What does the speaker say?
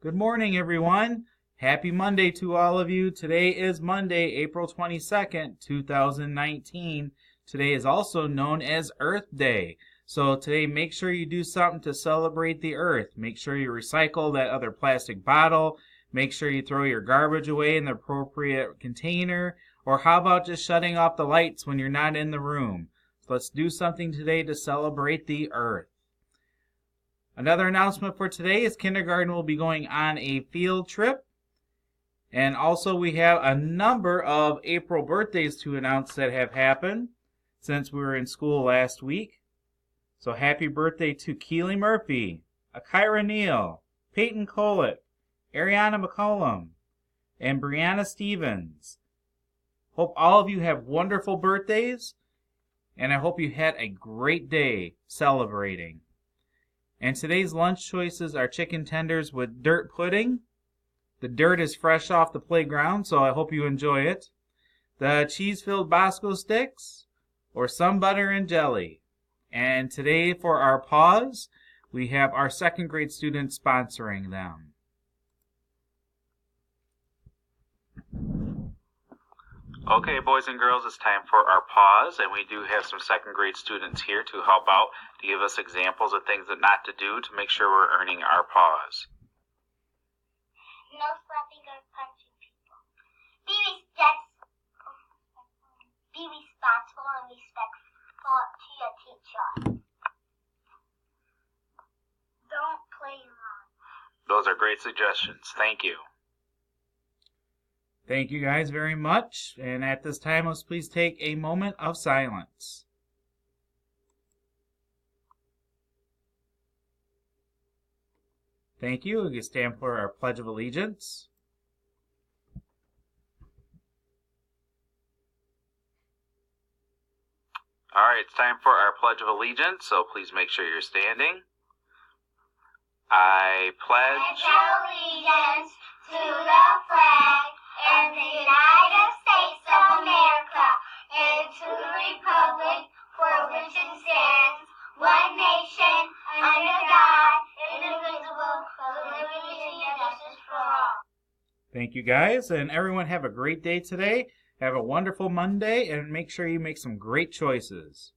Good morning, everyone. Happy Monday to all of you. Today is Monday, April 22nd, 2019. Today is also known as Earth Day. So today, make sure you do something to celebrate the earth. Make sure you recycle that other plastic bottle. Make sure you throw your garbage away in the appropriate container. Or how about just shutting off the lights when you're not in the room? So let's do something today to celebrate the earth. Another announcement for today is kindergarten will be going on a field trip. And also we have a number of April birthdays to announce that have happened since we were in school last week. So happy birthday to Keely Murphy, Akira Neal, Peyton Colett, Ariana McCollum, and Brianna Stevens. Hope all of you have wonderful birthdays, and I hope you had a great day celebrating. And today's lunch choices are chicken tenders with dirt pudding. The dirt is fresh off the playground, so I hope you enjoy it. The cheese-filled Bosco sticks, or some butter and jelly. And today for our pause, we have our second grade students sponsoring them. Okay, boys and girls, it's time for our pause, and we do have some second grade students here to help out, to give us examples of things that not to do to make sure we're earning our pause. No slapping or punching people. Be responsible and respectful to your teacher. Don't play around. Those are great suggestions. Thank you. Thank you guys very much. And at this time, let's please take a moment of silence. Thank you. We can stand for our Pledge of Allegiance. All right, it's time for our Pledge of Allegiance, so please make sure you're standing. I pledge allegiance to the flag of the United States of America and to the republic for which it stands, one nation, under God, indivisible, with liberty and justice for all. Thank you guys, and everyone have a great day today. Have a wonderful Monday, and make sure you make some great choices.